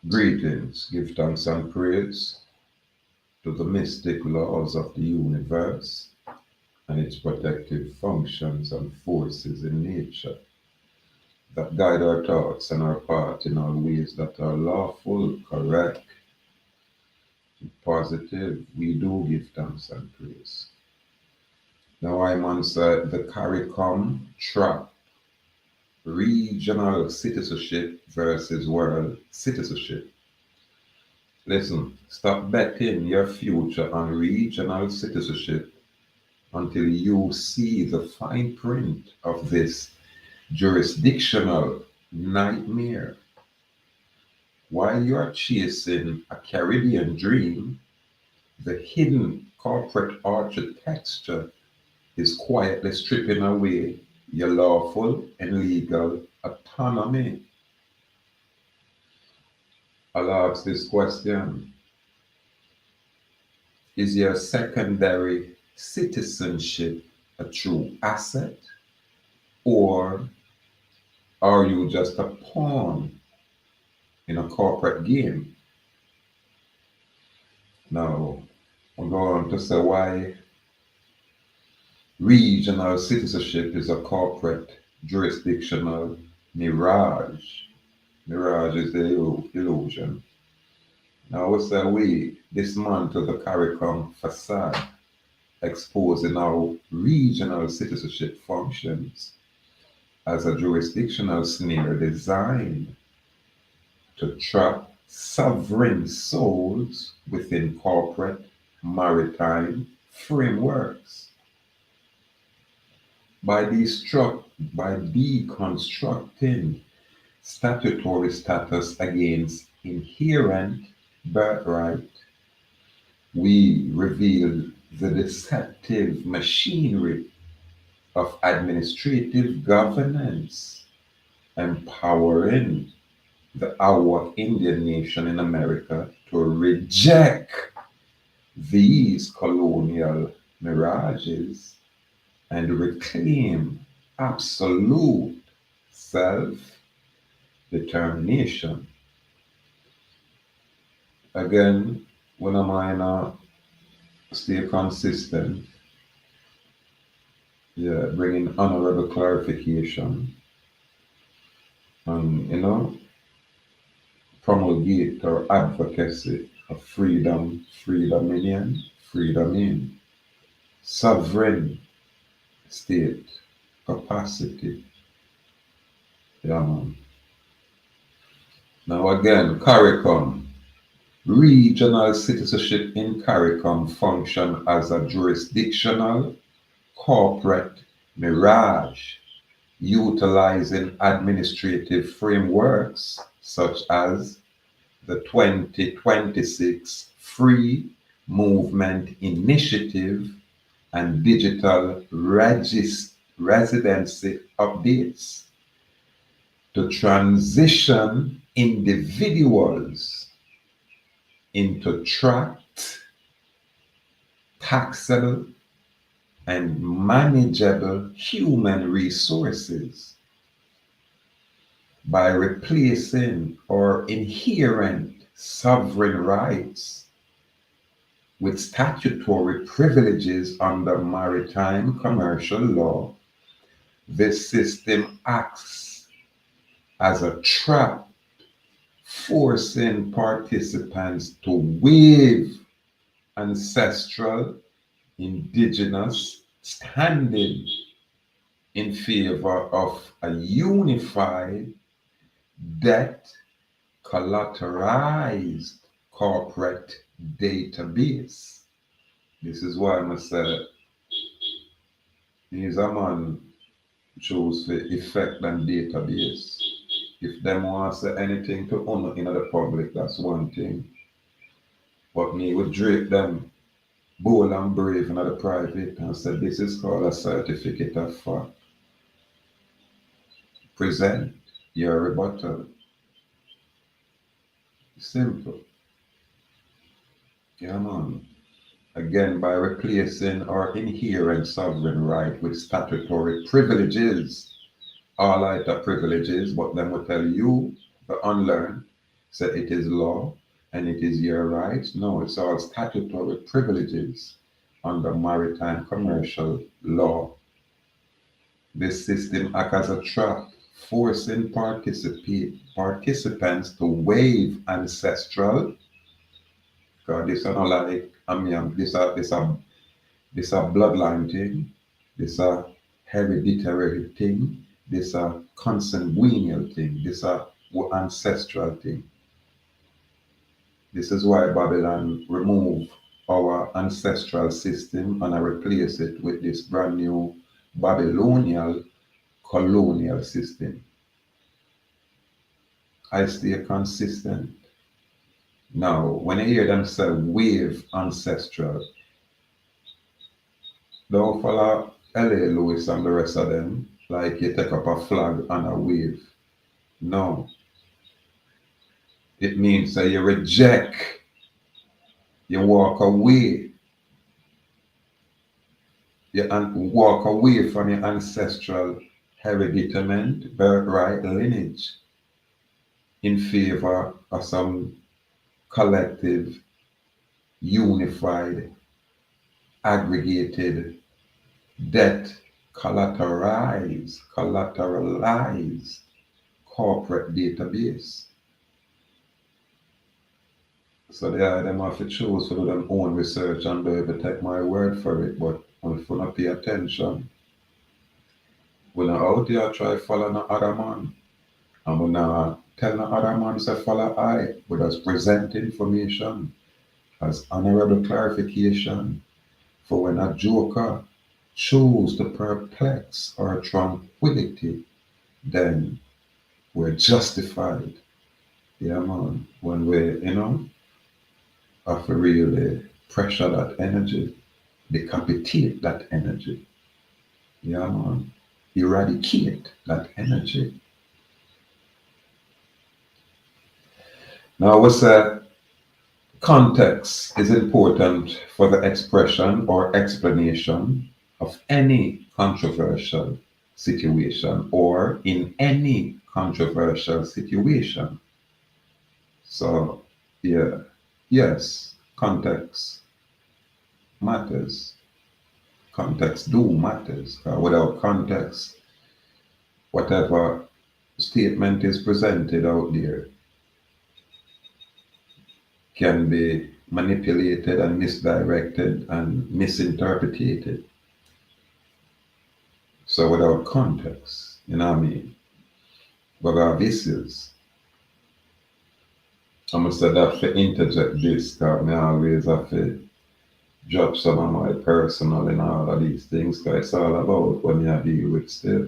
Greetings, give thanks and praise to the mystic laws of the universe and its protective functions and forces in nature that guide our thoughts and our path in all ways that are lawful, correct, positive. We do give thanks and praise. Now I'm on the CARICOM trap, regional citizenship versus world citizenship. Listen, stop betting your future on regional citizenship until you see the fine print of this jurisdictional nightmare. While you are chasing a Caribbean dream, the hidden corporate architecture is quietly stripping away your lawful and legal autonomy. I'll ask this question. Is your secondary citizenship a true asset, or are you just a pawn in a corporate game? Now, I'm going to say why regional citizenship is a corporate jurisdictional mirage. Mirage is the illusion. Now, we say we dismantle the CARICOM facade, exposing how regional citizenship functions as a jurisdictional snare designed to trap sovereign souls within corporate maritime frameworks. By deconstructing statutory status against inherent birthright, we reveal the deceptive machinery of administrative governance, empowering the Indian nation in America to reject these colonial mirages and reclaim absolute self determination. Again, when am I not stay consistent? Yeah, bringing honorable clarification and promulgate or advocacy of freedom in sovereign state capacity. Yeah, man. Now again, CARICOM. Regional citizenship in CARICOM function as a jurisdictional corporate mirage, utilizing administrative frameworks such as the 2026 Free Movement Initiative and digital residency updates to transition individuals into tracked, taxable, and manageable human resources by replacing our inherent sovereign rights with statutory privileges under maritime commercial law. This system acts as a trap, forcing participants to waive ancestral indigenous standing in favor of a unified debt collateralized corporate database. This is why I said he's a man chose the effect and database. If them want to say anything to honor in the public, that's one thing. But me would drape them bold and brave in the private and say this is called a certificate of fact. Present your rebuttal. Simple. Yeah, man. Again, by replacing our inherent sovereign right with statutory privileges. All right, are privileges, but them will tell you, the unlearned, So it is law and it is your rights. No, it's all statutory privileges under maritime commercial law. This system acts as a trap, forcing participants to waive ancestral. God, this is not like, I mean, this a bloodline thing, this a hereditary thing, this a consanguineal thing, this a ancestral thing. This is why Babylon remove our ancestral system and I replace it with this brand new Babylonian colonial system. I stay consistent. Now, when I hear them say wave ancestral, don't follow L.A. Lewis and the rest of them like you take up a flag and a wave. No. It means that you reject, you walk away, you walk away from your ancestral hereditament, birthright, lineage in favor of some collective, unified, aggregated, debt collateralized corporate database. So them have to choose for their own research and don't even take my word for it. But if you not pay attention, we're not out there try follow no other man. And we're not tell no other man say follow I. We just present information as honorable clarification for when a joker choose to perplex our tranquility, then we're justified. Yeah, man. When we, have to really pressure that energy, decapitate that energy. Yeah, man. Eradicate that energy. Now, we say context is important for the expression or explanation of any controversial situation or in any controversial situation. So, yeah, yes, context matters. Context do matters. Without context, whatever statement is presented out there can be manipulated and misdirected and misinterpreted. So without context, you know what I mean? But our vicious. I'm gonna say that for interject this, because I always have to drop some of my personal and all of these things, because it's all about when you deal with still.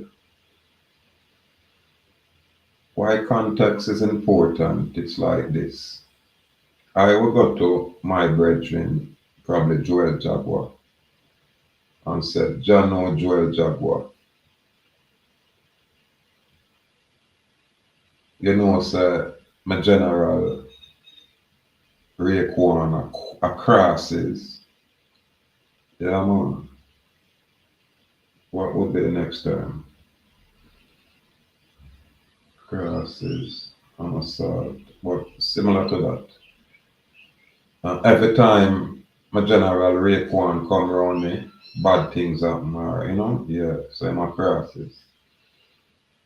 Why context is important, it's like this. I will go to my brethren, probably Joel Jaguar, and said, John or Joel Jaguar. You know, sir, my general Raekwon crosses. Yeah, man. What would be the next term? Crosses, I'm assault, but similar to that. Every time my general Raekwon come around me, bad things happen, or, yeah, so my crosses.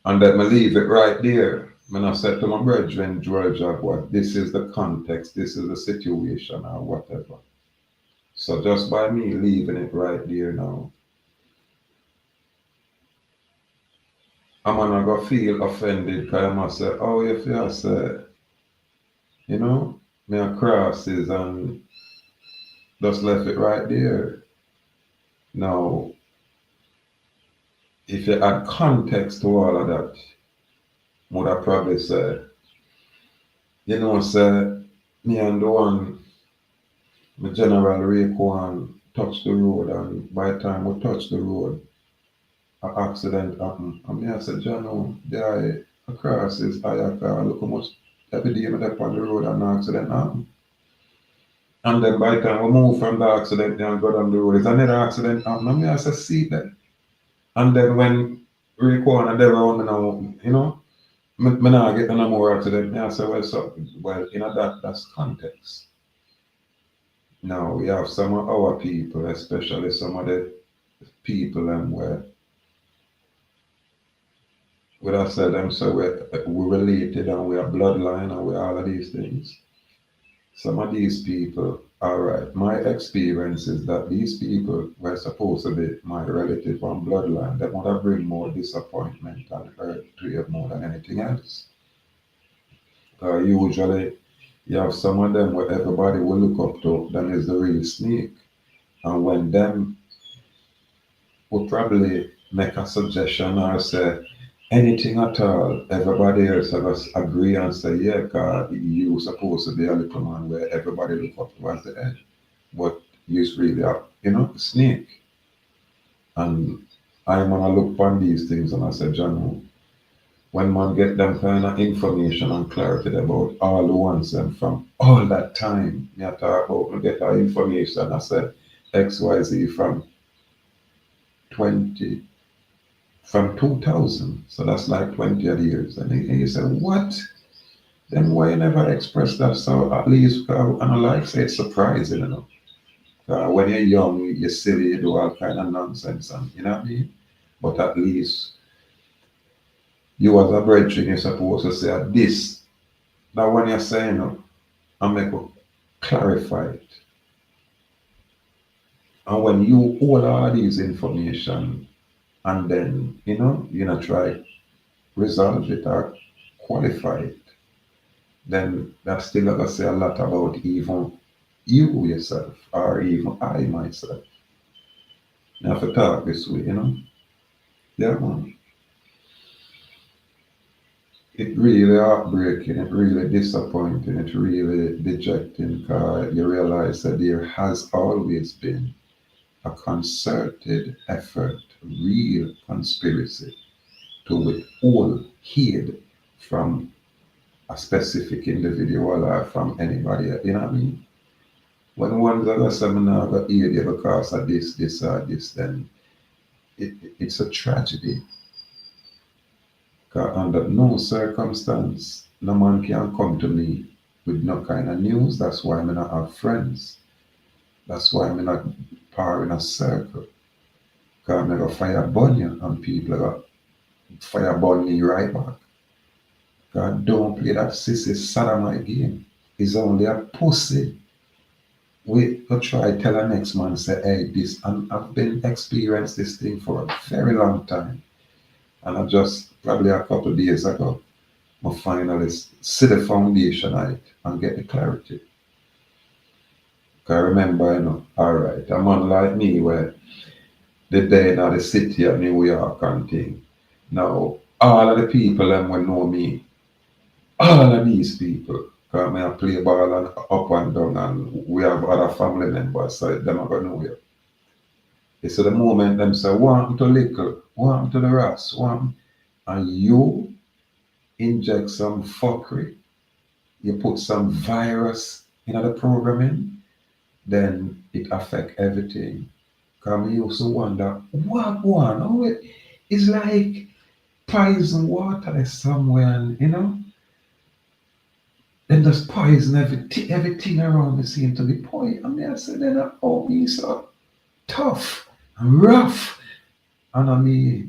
And then I leave it right there. When I said to my brethren, Joel Jaguar, this is the context, this is the situation, or whatever. So just by me leaving it right there now, I'm not going to feel offended because I must say, oh, if you say, me a crosses and just left it right there. Now, if you add context to all of that, would I probably say, say, me and the one, my general Raekwon touch the road, and by the time we touch the road, an accident happened. And me I said, John, there a crosses, I car, look how much every day I'm up on the road and an accident happened. And then by the time we move from the accident and go down the road, it's another accident happened. And me I said, see that. And then when Raekwon and they were on me now, Me not get no more out of them. I say, well, so, well, you know, that's context. Now, we have some of our people, especially some of the people where would have said them, so we're related and we are bloodline and we all of these things. Some of these people, all right, my experience is that these people were supposed to be my relative and bloodline. They would have bring more disappointment and hurt to you more than anything else. Usually, you have some of them where everybody will look up to, them is the real snake. And when them would probably make a suggestion or say anything at all, everybody else will just agree and say, yeah, God, you supposed to be a little man where everybody look up to as the head. But you's really a, snake. And I wanna look upon these things and I say, John, when man get them kind of information and clarity about all the ones and from all that time, me I talk about me get our information, I said XYZ from 20 from 2000. So that's like 20 odd years. And he said, what? Then why you never express that? So at least, and I like say it's surprising, when you're young, you're silly, you do all kind of nonsense, and you know what I mean? But at least you as a brethren, you're supposed to say this. That when you're saying, and make it clarify it. And when you hold all these information and then, you know, try resolve it or qualify it, then that's still gonna say a lot about even you yourself or even I myself. You have to talk this way, Yeah, man. It really heartbreaking, it really disappointing, it really dejecting because you realize that there has always been a concerted effort, real conspiracy to withhold aid from a specific individual or from anybody, you know what I mean? When one other seminar got aid you because of this, or this, then it's a tragedy. 'Cause under no circumstance, no man can come to me with no kind of news. That's why I'm not have friends. That's why I'm not part in a circle. Because I'm going to fire burn you and people are fire burn me right back. God don't play that sissy sodomite game. It's only a pussy. We go try tell the next man say, hey, this, and I've been experienced this thing for a very long time. And I just probably a couple of days ago, I finally see the foundation of it and get the clarity. Because I remember, all right, a man like me where the day in the city of New York and thing. Now, all of the people them will know me, all of these people, because I play ball and up and down and we have other family members, so them are going to know you. It's the moment them say, want to little, want to the rest, want, and you inject some fuckery, you put some virus in the programming, then it affect everything. Because we used to wonder, what one? Oh, it's like poison water somewhere, and then just poison everything around me seem to be poison. And I said, then oh, me so tough and rough. And I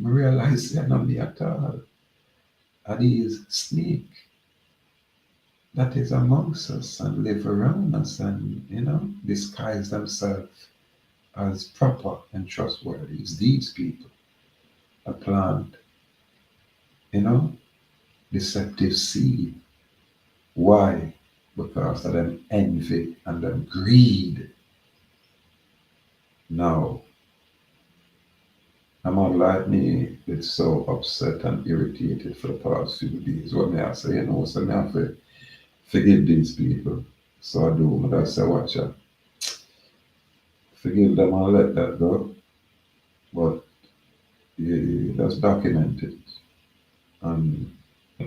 realize they're not me at all. Are these snake that is amongst us and live around us and, disguise themselves as proper and trustworthy. It's these people that plant, deceptive seed. Why? Because of them envy and them greed. Now, a man like me is so upset and irritated for the past few days. What may I say, so I have to forgive these people. So I do, but I say, watch out. Forgive them and let that go. But you just document it and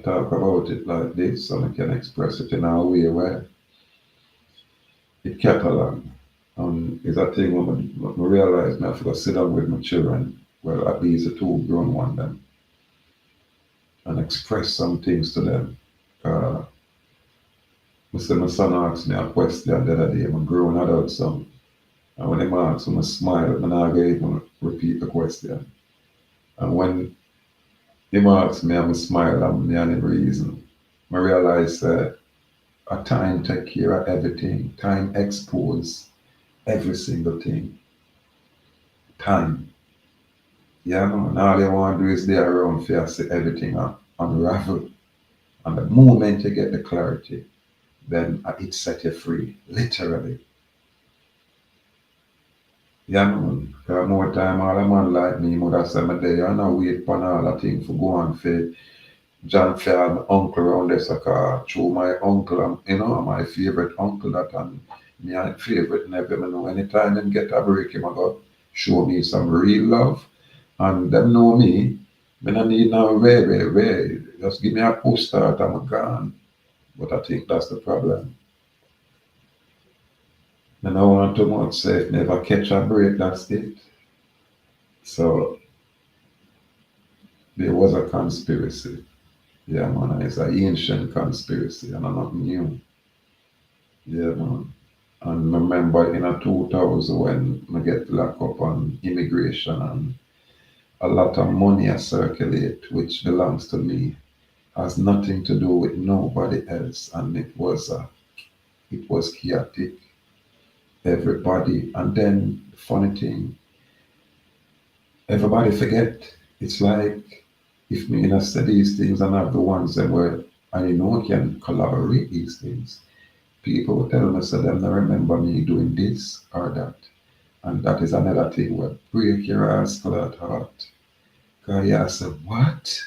talk about it like this so I can express it in a way where it kept along. It's a thing when I realize I have to sit down with my children, well, at least the two grown one then, and express some things to them. My son asked me a question the other day, I'm a grown adult son. And when him asked him, I smile, and I gave him repeat the question. And when him asked me, I'm smile, and me and him reason. I realize that a time take care of everything. Time expose every single thing. Time. Yeah, man. All you want to do is there around for you to see everything unravel. And the moment you get the clarity, then it set you free, literally. Yeah, man. Because more time, all a man like me would have said, day, I know wait for all the thing for go on for John Fair, my uncle around this, through my uncle, my favorite uncle that and my favorite nephew, anytime them get a break, him I got show me some real love. And them know me, me not need no way. Just give me a push start, I'm gone. But I think that's the problem. And I want too much safe, never catch a break, that's it. So there was a conspiracy. Yeah, man, it's an ancient conspiracy and not new. Yeah, man. And remember in a 2000 when I get locked up on immigration and a lot of money I circulate, which belongs to me, has nothing to do with nobody else. And it was chaotic, everybody. And then the funny thing, everybody forget. It's like if me and I say these things and have the ones that were I know can collaborate these things. People will tell me so them not remember me doing this or that. And that is another thing where break your ass to that heart. Because you say, what?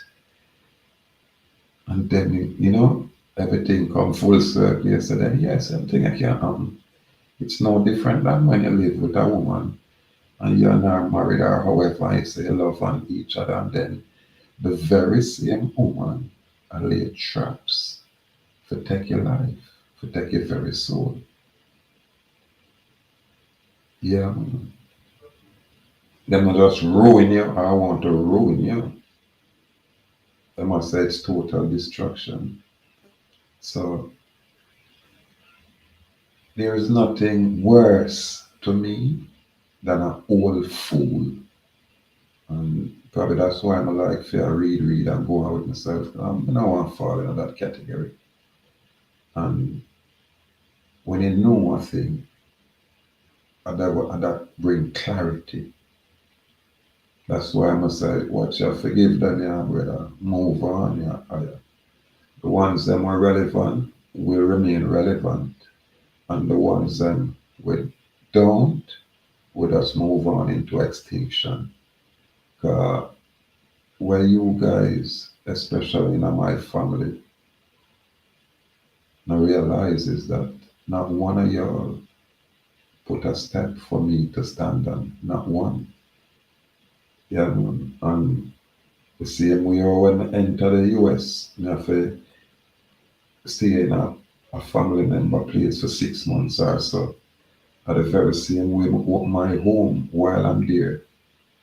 And then, everything come full circle. You say, then, yes, everything I can happen. It's no different than when you live with a woman and you're not married or however you say you love on each other. And then the very same woman lay traps to take your life, to take your very soul. Yeah, man. Them not just ruin you, I want to ruin you. They must say it's total destruction. So there is nothing worse to me than an old fool. And probably that's why I'm like, if I read and go out with myself. I don't want to fall into that category. And when you know one thing, and that bring clarity. That's why I must say, watch you forgive them, yeah, brother. Move on, yeah. The ones that are relevant will remain relevant. And the ones that we don't, we just move on into extinction. Where you guys, especially in my family, now realize is that not one of y'all put a step for me to stand on. Not one. Yeah, man. And the same way when I enter the US, I have to stay in a family member place for 6 months or so. At the very same way, my home while I'm there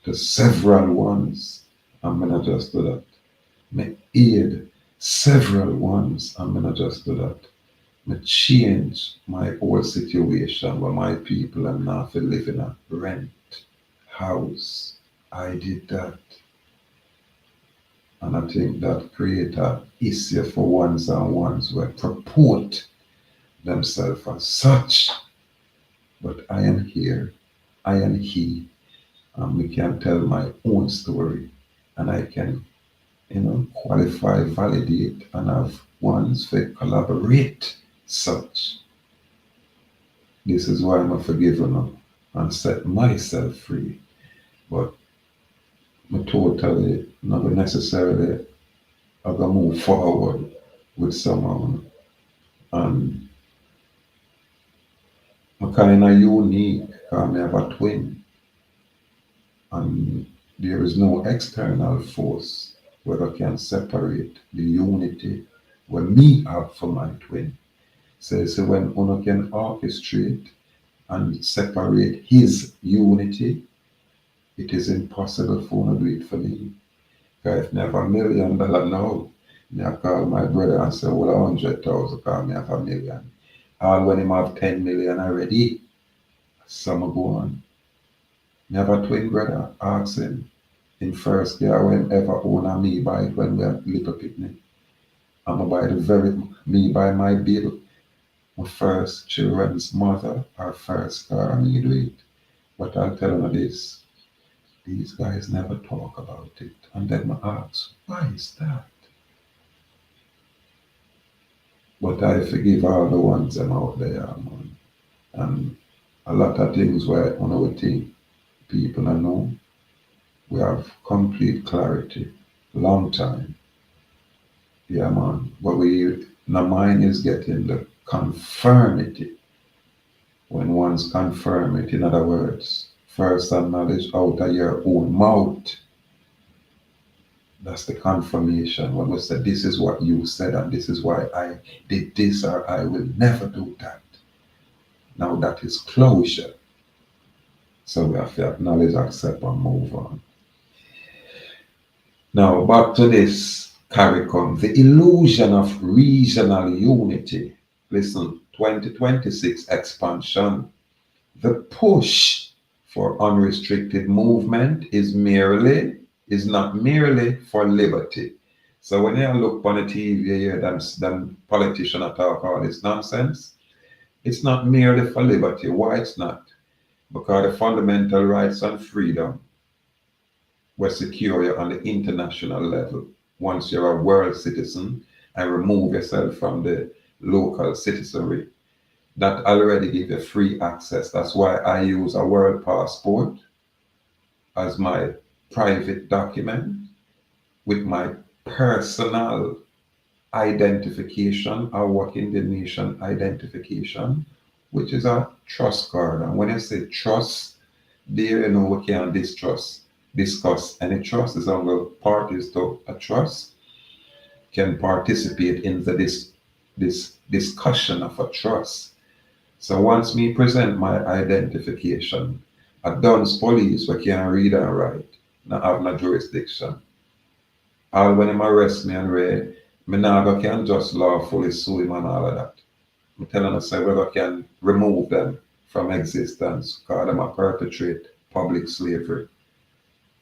to several ones. I'm gonna just do that. Me aid several ones. I'm gonna just do that. Me change my whole situation where my people are now for live in a rent house. I did that. And I think that create a issue for ones and ones where purport themselves as such. But I am here. I am he. And we can tell my own story. And I can, qualify, validate, and have ones for collaborate such. This is why I'm forgiven and set myself free. But I totally not necessarily I'm gonna move forward with someone. And I'm kinda unique because I have a twin and there is no external force where I can separate the unity where me have for my twin. So when one can orchestrate and separate his unity, it is impossible for one to do it for me. Because if I have $1 million now, I call my brother and say, well, 100,000, call me have $1 million. All when him have 10 million already, some go on. Me have a twin brother, ask him, in first year when ever own a me buy it when we are little picnic. I'm buy the very, me buy my bill, my first children's mother, our first car, and me do it. But I'll tell you this, these guys never talk about it. And then I ask, why is that? But I forgive all the ones them out there, man. And a lot of things where on our think people don't know, we have complete clarity. Long time. Yeah, man. But we, the mind is getting the conformity. When one's confirm it, in other words, first acknowledge out of your own mouth. That's the confirmation. When we say, this is what you said, and this is why I did this, or I will never do that. Now that is closure. So we have to acknowledge, accept, and move on. Now back to this CARICOM, the illusion of regional unity. Listen, 2026 expansion. The push for unrestricted movement is not merely for liberty. So when you look on the TV, you hear them politicians talk all this nonsense. It's not merely for liberty. Why it's not? Because the fundamental rights and freedom were secure on the international level. Once you're a world citizen and remove yourself from the local citizenry, that already give you free access. That's why I use a world passport as my private document with my personal identification, AhuuakhIndianNation identification, which is a trust card. And when I say trust, there you know we can't discuss any trust. Is only parties to a trust can participate in this discussion of a trust. So once me present my identification, a Duns police we can't read and write, not have no jurisdiction. All when them arrest me and read, me now can just lawfully sue him and all of that. I'm telling us say whether can remove them from existence because them a perpetrate public slavery.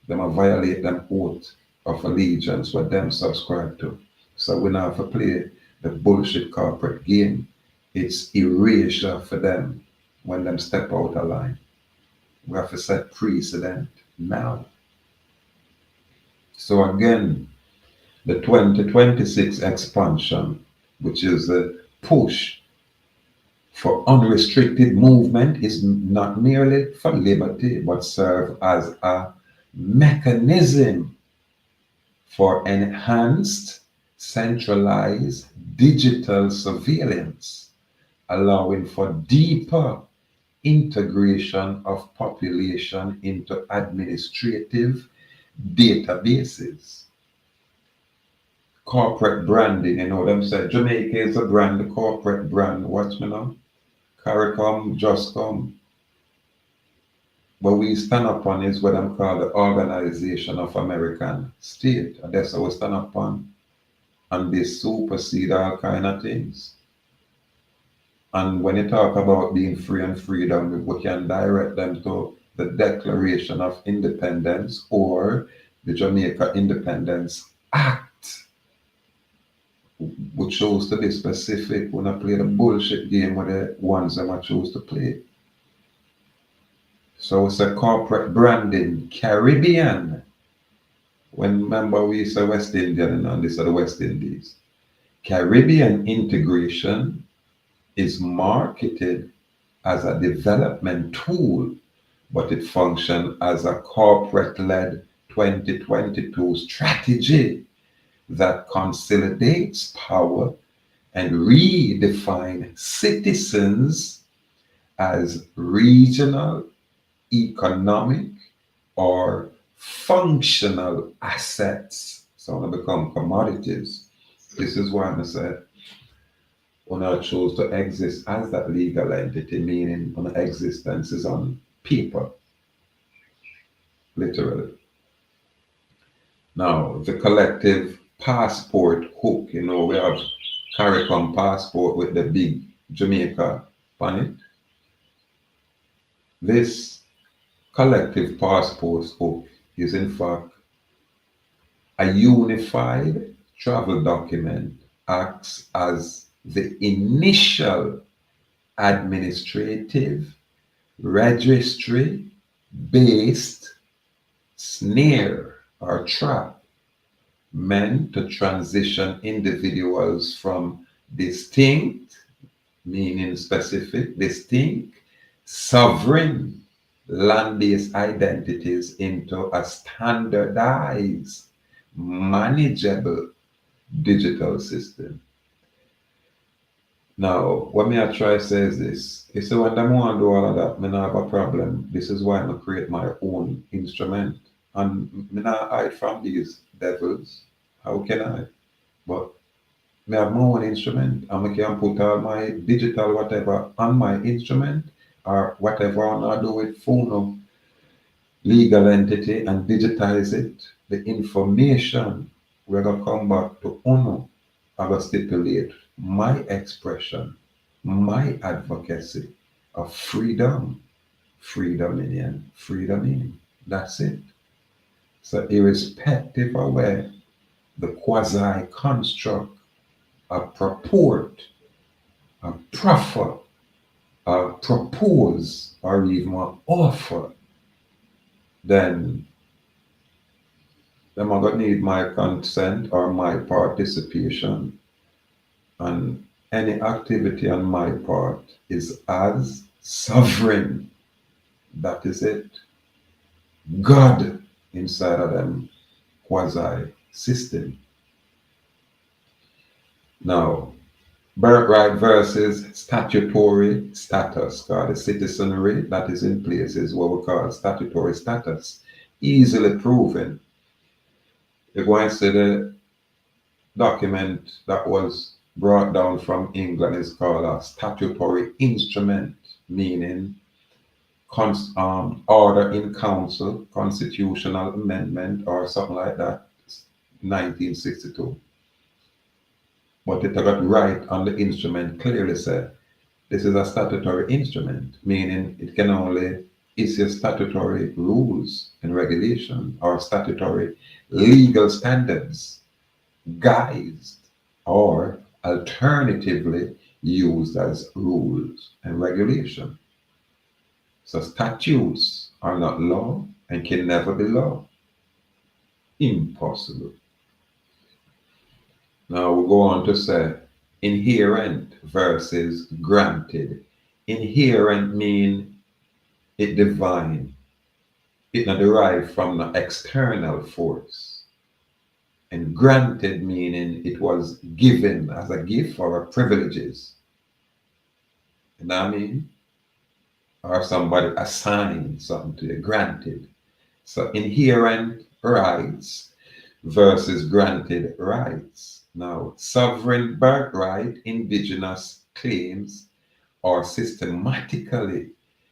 Them a violate them oath of allegiance what them subscribe to. So we now have to play the bullshit corporate game. It's erasure for them when them step out of line. We have to set precedent now. So again, the 2026 expansion, which is a push for unrestricted movement, is not merely for liberty, but serve as a mechanism for enhanced, centralized digital surveillance, allowing for deeper integration of population into administrative databases. Corporate branding, you know them say Jamaica is a brand, the corporate brand. Watch me now. CARICOM, just come. What we stand up on is what I'm called the Organization of American State. And that's what we stand up on. And they supersede all kind of things. And when you talk about being free and freedom, we can direct them to the Declaration of Independence or the Jamaica Independence Act, which chose to be specific when I play the bullshit game with the ones that I choose to play. So it's a corporate branding, Caribbean. When remember we say West Indian and this are the West Indies. Caribbean integration is marketed as a development tool, but it functions as a corporate-led 2022 strategy that consolidates power and redefines citizens as regional, economic, or functional assets. So they become commodities. This is why I said when I chose to exist as that legal entity, meaning when existence is on paper, literally. Now, the collective passport hook, we have CARICOM passport with the big Jamaica on it. This collective passport hook is in fact a unified travel document, acts as the initial administrative registry based snare or trap meant to transition individuals from distinct, meaning specific, distinct, sovereign land-based identities into a standardized, manageable digital system. Now, what me I try say is this. You see, when them want to do all of that, me not have a problem. This is why I create my own instrument. And me not hide from these devils. How can I? But me have my own instrument and I can put all my digital whatever on my instrument or whatever I want to do with phone legal entity and digitize it. The information we're gonna come back to UNO. I will stipulate my expression, my advocacy of freedom, freedom in. That's it. So irrespective of where the quasi construct, a purport, a proffer, a propose, or even an offer, then them are gonna need my consent or my participation. And any activity on my part is as sovereign. That is it. God inside of them quasi system. Now, birthright versus statutory status, called the citizenry that is in place is what we call statutory status. Easily proven. You're going to see the document that was brought down from England is called a statutory instrument, meaning order in council, constitutional amendment, or something like that, 1962. But it got right on the instrument clearly said this is a statutory instrument, meaning it can only issue statutory rules and regulation or statutory legal standards, guised or alternatively used as rules and regulation. So statutes are not law and can never be law. Impossible. Now we go on to say inherent versus granted. Inherent mean it divine. It not derived from the external force. And granted meaning it was given as a gift or a privileges. You know what I mean? Or somebody assigned something to you, granted. So inherent rights versus granted rights. Now, sovereign birthright, indigenous claims are systematically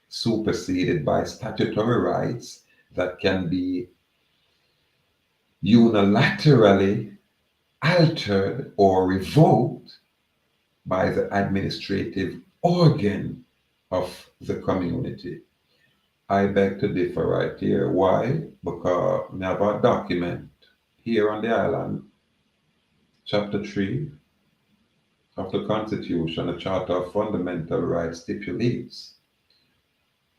superseded by statutory rights that can be unilaterally altered or revoked by the administrative organ of the community. I beg to differ right here. Why? Because we have a document here on the island, Chapter 3 of the Constitution, the Charter of Fundamental Rights stipulates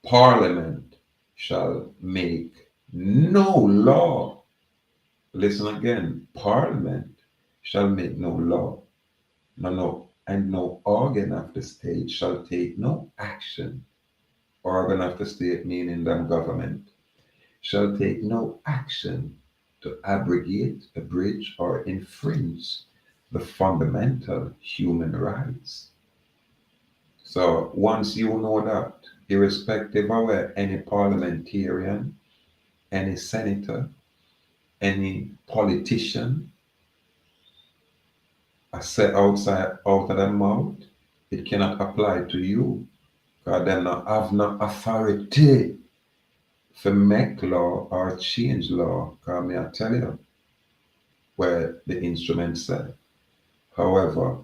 Parliament shall make no law. Listen again, Parliament shall make no law. No, and no organ of the state shall take no action. Organ of the state meaning the government shall take no action to abrogate, abridge, or infringe the fundamental human rights. So once you know that, irrespective of where any parliamentarian, any senator, any politician are set outside out of their mouth, it cannot apply to you because they not have no authority to make law or change law. Because me I tell you, where the instrument said. However,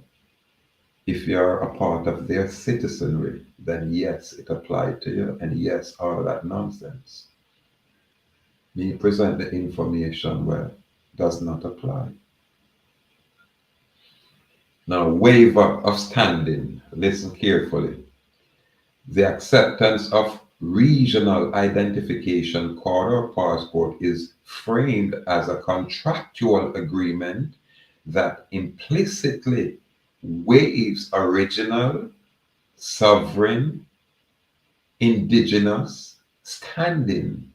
if you're a part of their citizenry, then yes, it applied to you, and yes, all of that nonsense. Me present the information where does not apply. Now, waiver of standing. Listen carefully. The acceptance of regional identification card or passport is framed as a contractual agreement that implicitly waives original, sovereign, indigenous standing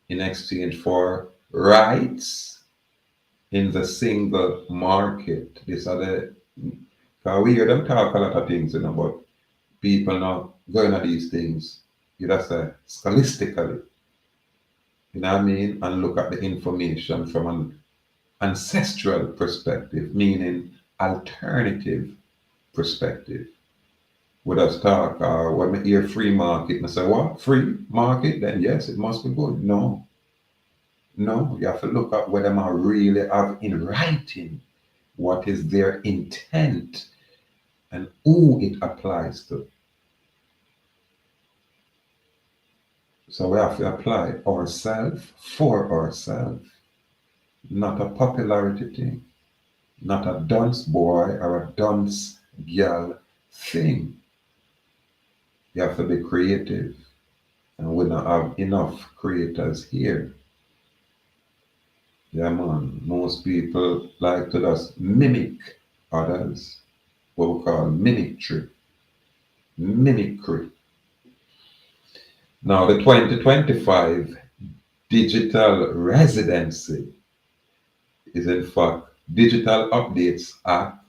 in exchange for rights in the single market. These are the, because we hear them talk a lot of things, but people not going at these things, you just say scholastically, you know what I mean, and look at the information from an ancestral perspective, meaning alternative perspective. Would I talk, when I hear free market, I say, what? Free market? Then yes, it must be good. No, you have to look at whether I really have in writing what is their intent and who it applies to. So we have to apply ourselves for ourselves, not a popularity thing, not a dunce boy or a dunce girl thing. You have to be creative, and we don't have enough creators here. Yeah, man. Most people like to just mimic others, what we call mimicry. Mimicry. Now, the 2025 Digital Residency is in fact Digital Updates Act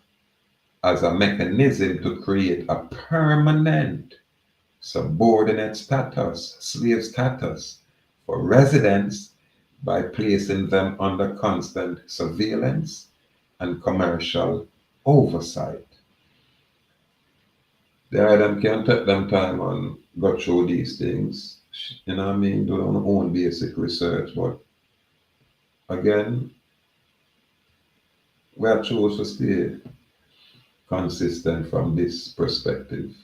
as a mechanism to create a permanent subordinate status, slave status for residents by placing them under constant surveillance and commercial oversight. The item can take them time and go through these things, you know what I mean, do their own basic research, but again, we are choose to stay consistent from this perspective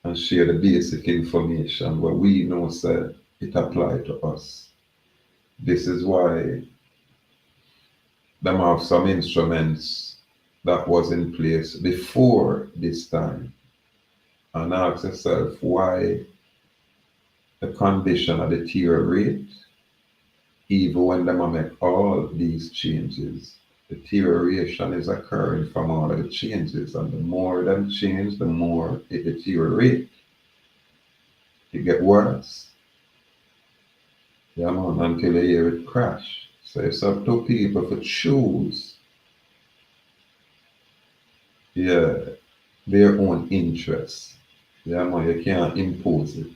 and share the basic information where we know that it applies to us. This is why them have some instruments that was in place before this time. And ask yourself why the condition of deteriorate even when them make all these changes. Deterioration is occurring from all of the changes, and the more them change, the more it deteriorate. It get worse. Yeah, man, until you hear it crash. So it's up to people to choose, yeah, their own interests. Yeah, man, you can't impose it.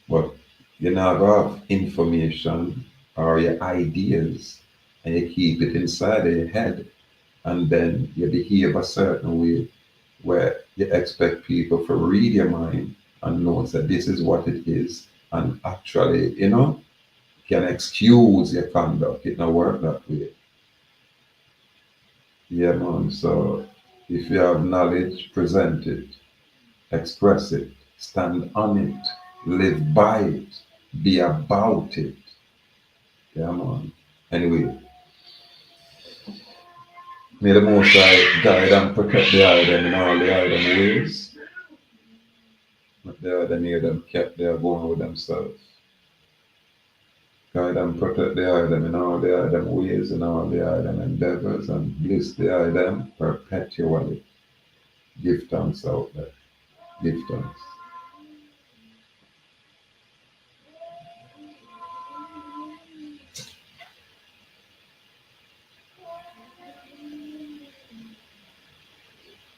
But you now have information or your ideas and you keep it inside of your head, and then you behave a certain way where you expect people to read your mind and know that this is what it is, and actually, can excuse your conduct. It don't work that way. Yeah, man. So if you have knowledge, present it, express it, stand on it, live by it, be about it. Yeah, man. Anyway, may the Most High guide and protect the item in all the item ways. But the other near them kept their going with themselves. Guide and protect the item in all the item ways and all the item endeavors, and bless the item perpetually. Give thanks out there. Give thanks.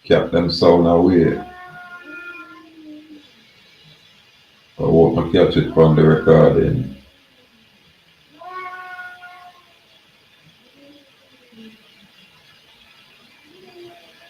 Kept them sound away. I hope I catch it from the recording.